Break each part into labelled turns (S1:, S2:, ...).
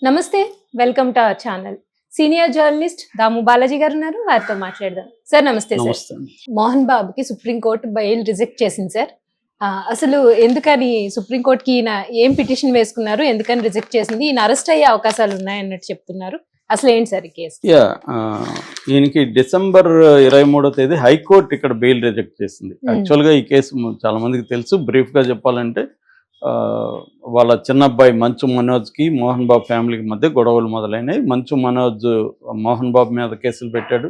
S1: నమస్తే. Welcome to our channel. Senior journalist Damu Balaji garu ఉన్నారు. వారితో మాట్లాడదాం. సార్ నమస్తే సార్.
S2: నమస్తే అండి.
S1: మోహన్ బాబుకి సుప్రీంకోర్టు బెయిల్ రిజెక్ట్ చేసింది సార్. అసలు ఎందుకని సుప్రీంకోర్టుకి ఈయన ఏం పిటిషన్ వేసుకున్నారు, ఎందుకని రిజెక్ట్ చేసింది, ఈయన అరెస్ట్ అయ్యే అవకాశాలు ఉన్నాయన్నట్టు చెప్తున్నారు. అసలు ఏంటి సార్ ఈ కేసు?
S2: ఈయనకి డిసెంబర్ 23వ తేదీ హైకోర్టు ఇక్కడ బెయిల్ రిజెక్ట్ చేసింది. యాక్చువల్గా ఈ కేసు చాలా మందికి తెలుసు. బ్రీఫ్గా చెప్పాలంటే వాళ్ళ చిన్న అబ్బాయి మంచు మనోజ్కి మోహన్ బాబు ఫ్యామిలీకి మధ్య గొడవలు మొదలైనవి. మంచు మనోజ్ మోహన్ బాబు మీద కేసులు పెట్టాడు,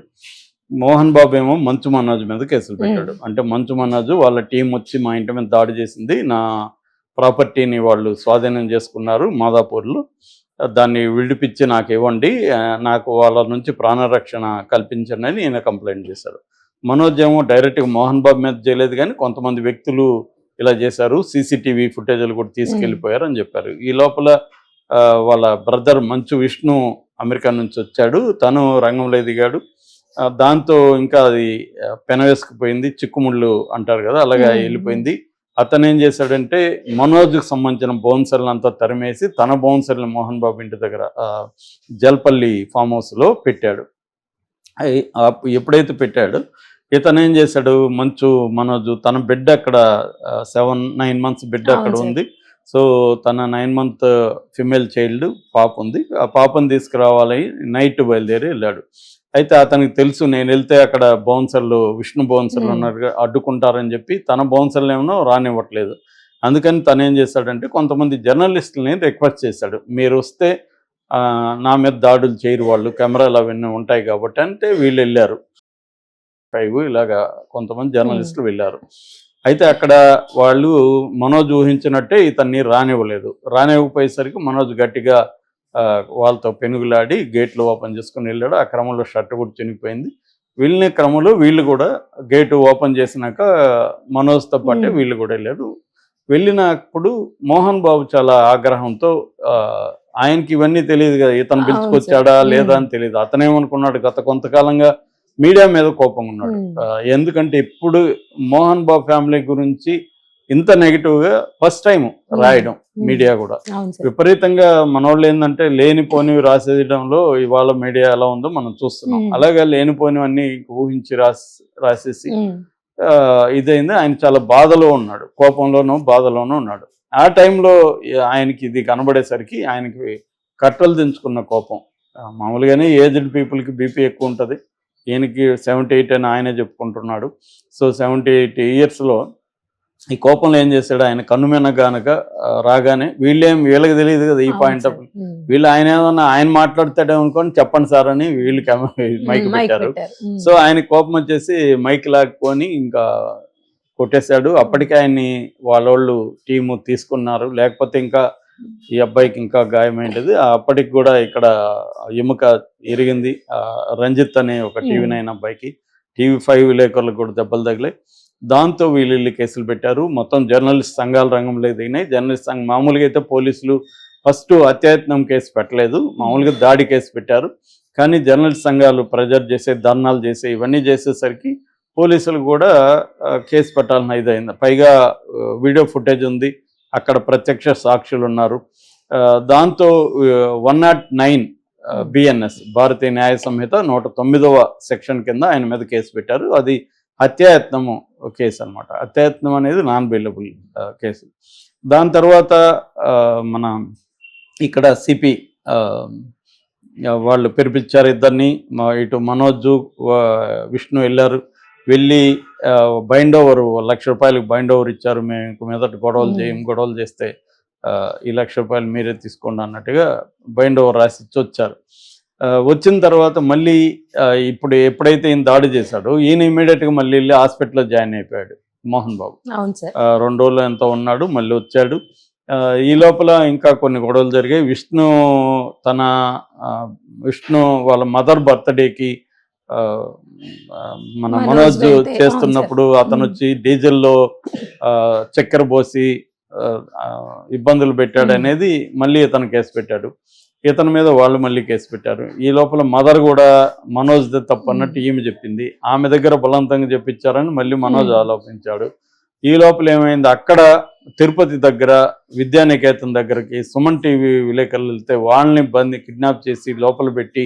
S2: మోహన్ బాబు ఏమో మంచు మనోజ్ మీద కేసులు పెట్టాడు. అంటే మంచు మనోజ్ వాళ్ళ టీం వచ్చి మా ఇంటి మీద దాడి చేసింది, నా ప్రాపర్టీని వాళ్ళు స్వాధీనం చేసుకున్నారు మాదాపూర్లో, దాన్ని విడిపించి నాకు ఇవ్వండి, నాకు వాళ్ళ నుంచి ప్రాణరక్షణ కల్పించండి అని ఈయన కంప్లైంట్ చేశారు. మనోజ్ ఏమో డైరెక్ట్గా మోహన్ బాబు మీద చేయలేదు, కానీ కొంతమంది వ్యక్తులు ఇలా చేశారు, సీసీటీవీ ఫుటేజ్లు కూడా తీసుకెళ్ళిపోయారు అని చెప్పారు. ఈ లోపల వాళ్ళ బ్రదర్ మంచు విష్ణు అమెరికా నుంచి వచ్చాడు, తను రంగంలో దిగాడు. దాంతో ఇంకా అది పెనవేసుకుపోయింది, చిక్కుముళ్ళు అంటారు కదా, అలాగా వెళ్ళిపోయింది. అతను ఏం చేశాడంటే మనోజ్కి సంబంధించిన బౌన్సర్లు అంతా తరిమేసి తన బౌన్సర్లు మోహన్ బాబు ఇంటి దగ్గర జల్పల్లి ఫామ్ హౌస్లో పెట్టాడు. ఎప్పుడైతే పెట్టాడో ఇతను ఏం చేశాడు, మంచు మనోజ్ తన బిడ్డ అక్కడ 9 months బిడ్డ అక్కడ ఉంది. సో తన 9 month ఫిమేల్ చైల్డ్ పాప ఉంది, ఆ పాపను తీసుకురావాలి నైట్ బయలుదేరి వెళ్ళాడు. అయితే అతనికి తెలుసు నేను వెళ్తే అక్కడ బౌన్సర్లు విష్ణు బౌన్సర్లు ఉన్నారు అడ్డుకుంటారని చెప్పి తన బౌన్సర్లు ఏమో రానివ్వట్లేదు. అందుకని తను ఏం చేశాడంటే కొంతమంది జర్నలిస్టులని రిక్వెస్ట్ చేశాడు, మీరు వస్తే నా మీద దాడులు చేయరు, వాళ్ళు కెమెరాలు అవన్నీ ఉంటాయి కాబట్టి. అంటే వీళ్ళు వెళ్ళారు, 5 ఇలాగా కొంతమంది జర్నలిస్టులు వెళ్ళారు. అయితే అక్కడ వాళ్ళు మనోజ్ ఊహించినట్టే ఇతన్ని రానివ్వలేదు. రానివ్వకపోయేసరికి మనోజ్ గట్టిగా వాళ్ళతో పెనుగులాడి గేట్లు ఓపెన్ చేసుకుని వెళ్ళాడు. ఆ క్రమంలో షర్ట్ కూడా చినిగిపోయింది. వెళ్ళిన క్రమంలో వీళ్ళు కూడా గేటు ఓపెన్ చేసినాక మనోజ్తో పాటే వీళ్ళు కూడా వెళ్ళారు. వెళ్ళినప్పుడు మోహన్ బాబు చాలా ఆగ్రహంతో, ఆయనకి ఇవన్నీ తెలియదు కదా, ఇతను పిలుచుకొచ్చాడా లేదా అని తెలియదు. అతనేమనుకున్నాడు, గత కొంతకాలంగా మీడియా మీద కోపంగా ఉన్నాడు. ఎందుకంటే ఇప్పుడు మోహన్ బాబు ఫ్యామిలీ గురించి ఇంత నెగిటివ్గా ఫస్ట్ టైం రాయడం మీడియా కూడా. విపరీతంగా మనోళ్ళు ఏంటంటే లేనిపోనివి రాసేయడంలో ఇవాళ మీడియా ఎలా ఉందో మనం చూస్తున్నాం. అలాగే లేనిపోనివన్నీ ఊహించి రాసేసి ఇదైంది. ఆయన చాలా బాధలో ఉన్నాడు, కోపంలోనూ బాధలోనూ ఉన్నాడు. ఆ టైంలో ఆయనకి ఇది కనబడేసరికి ఆయనకి కట్టలు దించుకున్న కోపం. మామూలుగానే ఏజ్డ్ పీపుల్కి బీపీ ఎక్కువ ఉంటుంది, ఈయనకి 78 అని ఆయనే చెప్పుకుంటున్నాడు. సో 78 yearsలో ఈ కోపంలో ఏం చేశాడు, ఆయన కన్నుమిన గనక రాగానే వీళ్ళకి తెలియదు కదా ఈ పాయింట్ ఆఫ్, వీళ్ళు ఆయన ఏమన్నా ఆయన మాట్లాడతాడేమో అనుకోని చెప్పండి సార్ అని వీళ్ళు మైక్ పెట్టారు. సో ఆయన కోపం వచ్చేసి మైక్ లాక్కొని ఇంకా కొట్టేశాడు. అప్పటికే ఆయన్ని వాళ్ళోళ్ళు టీము తీసుకున్నారు, లేకపోతే ఇంకా ఈ అబ్బాయికి ఇంకా గాయమైంది. అప్పటికి కూడా ఇక్కడ ఎముక ఎరిగింది. రంజిత్ అనే ఒక TV9 అబ్బాయికి, TV5 విలేకరులకు కూడా దెబ్బలు తగిలాయి. దాంతో వీళ్ళు కేసులు పెట్టారు. మొత్తం జర్నలిస్ట్ సంఘాల రంగంలో దిగినాయి. జర్నలిస్ట్ సంఘం మామూలుగా అయితే పోలీసులు ఫస్ట్ అత్యయత్నం కేసు పెట్టలేదు, మామూలుగా దాడి కేసు పెట్టారు. కానీ జర్నలిస్ట్ సంఘాలు ప్రెజర్ చేసే, ధర్నాలు చేసే, ఇవన్నీ చేసేసరికి పోలీసులు కూడా కేసు పెట్టాలని ఇదైంది. పైగా వీడియో ఫుటేజ్ ఉంది, అక్కడ ప్రత్యక్ష సాక్షులు ఉన్నారు. దాంతో 109 BNS భారతీయ న్యాయ సంహిత 109వ సెక్షన్ కింద ఆయన మీద కేసు పెట్టారు. అది హత్యాయత్నము కేసు అనమాట. హత్యాయత్నం అనేది నాన్ బెయిలబుల్ కేసు. దాని తర్వాత మన ఇక్కడ సిపి వాళ్ళు పిలిపించారు ఇద్దరిని. ఇటు మనోజ్ విష్ణు వెళ్ళారు. వెళ్ళి బైండ్ ఓవర్ ₹1,00,000 బైండ్ ఓవర్ ఇచ్చారు, మేము ఇంక మీదట గొడవలు చేస్తే ఈ ₹1,00,000 మీరే తీసుకోండి అన్నట్టుగా బైండ్ ఓవర్ రాసి ఇచ్చి వచ్చారు. వచ్చిన తర్వాత మళ్ళీ ఇప్పుడు ఎప్పుడైతే ఈయన దాడి చేశాడో ఈయన ఇమీడియట్గా మళ్ళీ వెళ్ళి హాస్పిటల్లో జాయిన్ అయిపోయాడు మోహన్ బాబు. 2 రోజులు ఎంతో ఉన్నాడు, మళ్ళీ వచ్చాడు. ఈ లోపల ఇంకా కొన్ని గొడవలు జరిగాయి. విష్ణు వాళ్ళ మదర్ బర్త్డేకి మన మనోజ్ చేస్తున్నప్పుడు అతను వచ్చి డీజిల్లో చక్కెర పోసి ఇబ్బందులు పెట్టాడు అనేది మళ్ళీ ఇతను కేసు పెట్టాడు. ఇతని మీద వాళ్ళు మళ్ళీ కేసు పెట్టారు. ఈ లోపల మదర్ కూడా మనోజ్ తప్పు అన్నట్టు ఈమె చెప్పింది, ఆమె దగ్గర బలవంతంగా చెప్పించారని మళ్ళీ మనోజ్ ఆరోపించాడు. ఈ లోపల ఏమైంది, అక్కడ తిరుపతి దగ్గర విద్యానికేతన్ దగ్గరకి సుమన్ టీవీ విలేకరులు వెళ్తే వాళ్ళని కిడ్నాప్ చేసి లోపల పెట్టి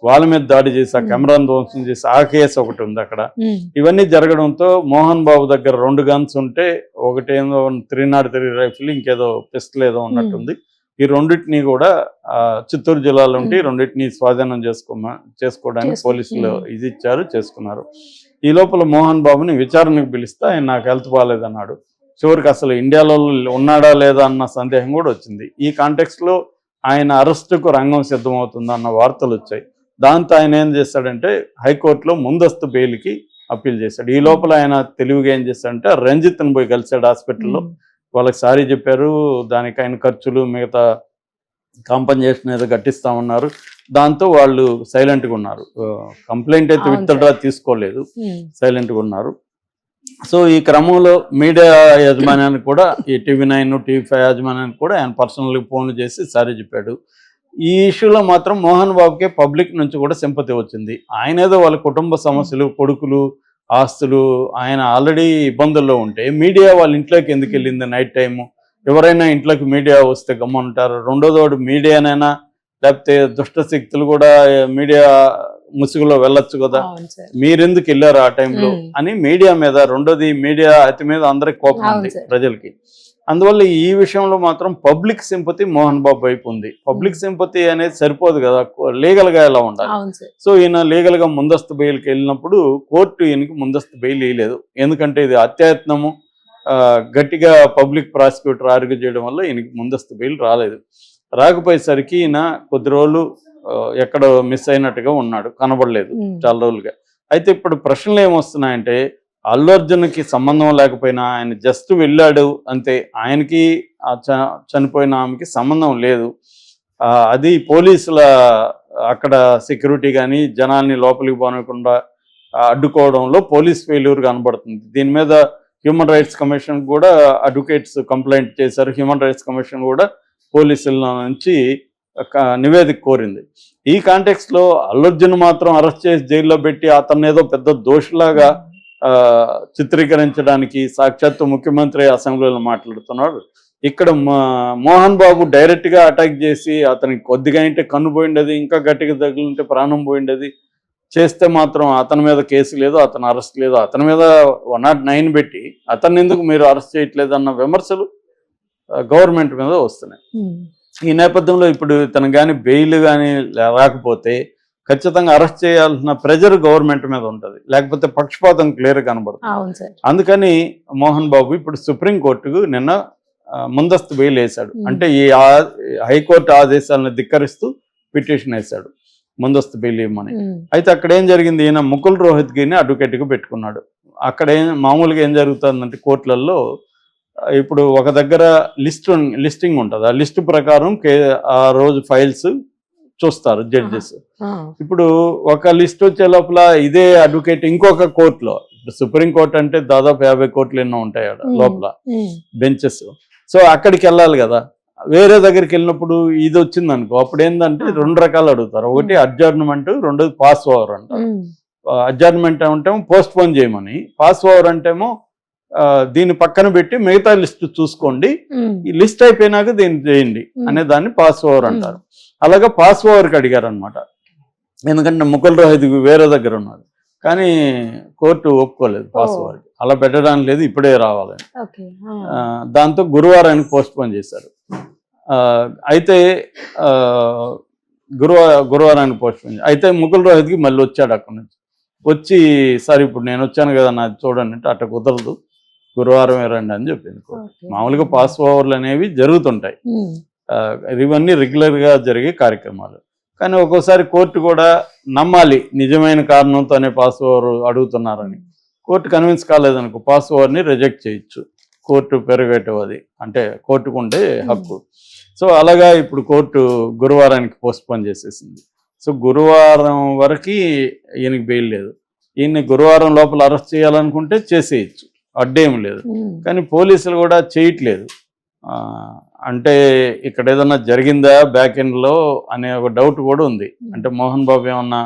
S2: వాళ్ళ మీద దాడి చేసి ఆ కెమెరాను ధ్వంసం చేసి ఆ కేసు ఒకటి ఉంది అక్కడ. ఇవన్నీ జరగడంతో మోహన్ బాబు దగ్గర 2 గన్స్ ఉంటే ఒకటేదో 303 రైఫిల్, ఇంకేదో పిస్టల్ ఏదో ఉన్నట్టుంది. ఈ రెండింటినీ కూడా చిత్తూరు జిల్లాలో ఉండి రెండింటినీ స్వాధీనం చేసుకోవడానికి పోలీసులు ఇది ఇచ్చారు, చేసుకున్నారు. ఈ లోపల మోహన్ బాబుని విచారణకు పిలిస్తే ఆయన నాకు హెల్త్ బాగాలేదన్నాడు. చివరికి అసలు ఇండియాలో ఉన్నాడా లేదా అన్న సందేహం కూడా వచ్చింది. ఈ కాంటెక్స్లో ఆయన అరెస్టుకు రంగం సిద్ధమవుతుందన్న వార్తలు వచ్చాయి. దాంతో ఆయన ఏం చేశాడంటే హైకోర్టులో ముందస్తు బెయిల్కి అప్పీల్ చేశాడు. ఈ లోపల ఆయన తెలివిగా ఏం చేశాడంటే రంజిత్ని పోయి కలిశాడు హాస్పిటల్లో. వాళ్ళకి సారీ చెప్పారు, దానికి ఆయన ఖర్చులు మిగతా కాంపన్సేషన్ ఏదో కట్టిస్తామన్నారు. దాంతో వాళ్ళు సైలెంట్గా ఉన్నారు. కంప్లైంట్ అయితే విత్డ్రా తీసుకోలేదు, సైలెంట్గా ఉన్నారు. సో ఈ క్రమంలో మీడియా యాజమాన్యానికి కూడా ఈ TV9, TV5 యాజమాన్యానికి కూడా ఆయన పర్సనల్గా ఫోన్లు చేసి సారీ చెప్పాడు. ఈ ఇష్యూలో మాత్రం మోహన్ బాబుకే పబ్లిక్ నుంచి కూడా సింపతి వచ్చింది. ఆయన ఏదో వాళ్ళ కుటుంబ సమస్యలు, కొడుకులు, ఆస్తులు, ఆయన ఆల్రెడీ ఇబ్బందుల్లో ఉంటే మీడియా వాళ్ళ ఇంట్లోకి ఎందుకు వెళ్ళింది నైట్ టైము? ఎవరైనా ఇంట్లోకి మీడియా వస్తే గమ్ముంటారు. రెండోదోడు మీడియానైనా లేకపోతే దుష్ట శక్తులు కూడా మీడియా ముసుగులో వెళ్ళొచ్చు కదా, మీరెందుకు వెళ్ళారు ఆ టైంలో అని మీడియా మీద, రెండోది మీడియా అతి మీద అందరికి కోపం ఉంది ప్రజలకి. అందువల్ల ఈ విషయంలో మాత్రం పబ్లిక్ సింపతి మోహన్ బాబు వైపు ఉంది. పబ్లిక్ సింపతి అనేది సరిపోదు కదా, లీగల్ గా ఎలా ఉండాలి. సో ఈయన లీగల్ గా ముందస్తు బెయిల్కి వెళ్ళినప్పుడు కోర్టు ఈయనకి ముందస్తు బెయిల్ ఇవ్వలేదు. ఎందుకంటే ఇది అత్యయత్నము, గట్టిగా పబ్లిక్ ప్రాసిక్యూటర్ ఆర్గ్యూ చేయడం వల్ల ఈయనకి ముందస్తు బెయిల్ రాలేదు. రాకపోయేసరికి ఈయన కొద్ది రోజులు ఎక్కడో మిస్ అయినట్టుగా ఉన్నాడు, కనబడలేదు చాలా రోజులుగా. అయితే ఇప్పుడు ప్రశ్నలు ఏమొస్తున్నాయంటే, అల్లు అర్జున్కి సంబంధం లేకపోయినా ఆయన జస్ట్ వెళ్ళాడు అంతే, ఆయనకి చనిపోయిన ఆమెకి సంబంధం లేదు. అది పోలీసుల అక్కడ సెక్యూరిటీ కానీ జనాల్ని లోపలికి పోనకుండా అడ్డుకోవడంలో పోలీస్ ఫెయిల్యూర్ కనబడుతుంది. దీని మీద హ్యూమన్ రైట్స్ కమిషన్ కూడా అడ్వకేట్స్ కంప్లైంట్ చేశారు. హ్యూమన్ రైట్స్ కమిషన్ కూడా పోలీసుల నుంచి నివేదిక కోరింది. ఈ కాంటెక్స్లో అల్లు అర్జున్ మాత్రం అరెస్ట్ చేసి జైల్లో పెట్టి అతన్ని ఏదో పెద్ద దోషులాగా చిత్రీకరించడానికి సాక్షాత్తు ముఖ్యమంత్రి అసెంబ్లీలో మాట్లాడుతున్నాడు. ఇక్కడ మోహన్ బాబు డైరెక్ట్గా అటాక్ చేసి అతనికి కొద్దిగా అంటే కన్ను పోయిండేది, ఇంకా గట్టిగా తగిలింటే ప్రాణం పోయిండేది చేస్తే మాత్రం అతని మీద కేసు లేదు, అతను అరెస్ట్ లేదు, అతని మీద 109 పెట్టి అతన్ని ఎందుకు మీరు అరెస్ట్ చేయట్లేదు అన్న విమర్శలు గవర్నమెంట్ మీద వస్తున్నాయి. ఈ నేపథ్యంలో ఇప్పుడు తను కానీ బెయిల్ కానీ రాకపోతే ఖచ్చితంగా అరెస్ట్ చేయాల్సిన ప్రెజర్ గవర్నమెంట్ మీద ఉంటుంది, లేకపోతే పక్షపాతం క్లియర్ కనబడుతుంది. అందుకని మోహన్ బాబు ఇప్పుడు సుప్రీంకోర్టుకు నిన్న ముందస్తు బెయిల్ వేశాడు. అంటే ఈ హైకోర్టు ఆదేశాలను ధిక్కరిస్తూ పిటిషన్ వేశాడు ముందస్తు బెయిల్ ఇవ్వమని. అయితే అక్కడ ఏం జరిగింది, ఈయన ముకుల్ రోహత్గిని అడ్వకేట్గా పెట్టుకున్నాడు. అక్కడ మామూలుగా ఏం జరుగుతుందంటే కోర్టులలో ఇప్పుడు ఒక దగ్గర లిస్టింగ్ ఉంటుంది. ఆ లిస్టు ప్రకారం ఆ రోజు ఫైల్స్ చూస్తారు జడ్జెస్. ఇప్పుడు ఒక లిస్ట్ వచ్చే లోపల ఇదే అడ్వకేట్ ఇంకొక కోర్టులో, సుప్రీంకోర్టు అంటే దాదాపు 50 కోర్టులు ఎన్నో ఉంటాయి లోపల బెంచెస్. సో అక్కడికి వెళ్ళాలి కదా, వేరే దగ్గరికి వెళ్ళినప్పుడు ఇది వచ్చింది అనుకో, అప్పుడు ఏంటంటే 2 రకాలు అడుగుతారు. ఒకటి అడ్జర్న్మెంట్, రెండోది పాస్ ఓవర్ అంటారు. అడ్జర్న్మెంట్ అంటేమో పోస్ట్ పోన్ చేయమని, పాస్ ఓవర్ అంటేమో దీన్ని పక్కన పెట్టి మిగతా లిస్ట్ చూసుకోండి, ఈ లిస్ట్ అయిపోయినాక దీన్ని చేయండి అనే దాన్ని పాస్ ఓవర్ అంటారు. అలాగా పాస్ ఓవర్కి అడిగారు అనమాట. ఎందుకంటే ముకుల్ రోహిత్ వేరే దగ్గర ఉన్నాడు, కానీ కోర్టు ఒప్పుకోలేదు పాస్ ఓవర్కి. అలా పెట్టడానికి లేదు, ఇప్పుడే రావాలని. దాంతో గురువారానికి పోస్ట్ పోన్ చేశారు. అయితే గురువారానికి పోస్ట్ పోన్ అయితే ముకుల్ రోహిత్కి మళ్ళీ వచ్చాడు. అక్కడి నుంచి వచ్చి, సార్ ఇప్పుడు నేను వచ్చాను కదా నాది చూడండి అంటే, అట్ట కుదరదు, గురువారం రండి అని చెప్పింది కోర్టు. మామూలుగా పాస్ ఓవర్లు అనేవి జరుగుతుంటాయి, ఇవన్నీ రెగ్యులర్గా జరిగే కార్యక్రమాలు. కానీ ఒక్కోసారి కోర్టు కూడా నమ్మాలి నిజమైన కారణంతోనే పాస్ ఓవర్ అడుగుతున్నారని. కోర్టు కన్విన్స్ కాలేదనుకో పాస్ ఓవర్ని రిజెక్ట్ చేయొచ్చు. కోర్టు పెరగేటివ్ అది, అంటే కోర్టుకు ఉండే హక్కు. సో అలాగా ఇప్పుడు కోర్టు గురువారానికి పోస్ట్పోన్ చేసేసింది. సో గురువారం వరకు ఈయనకి బెయిల్ లేదు. ఈయన్ని గురువారం లోపల అరెస్ట్ చేయాలనుకుంటే చేసేయచ్చు, అడ్డేం లేదు. కానీ పోలీసులు కూడా చేయట్లేదు. అంటే ఇక్కడ ఏదన్నా జరిగిందా బ్యాక్ ఎండ్లో అనే ఒక డౌట్ కూడా ఉంది. అంటే మోహన్ బాబు ఏమన్నా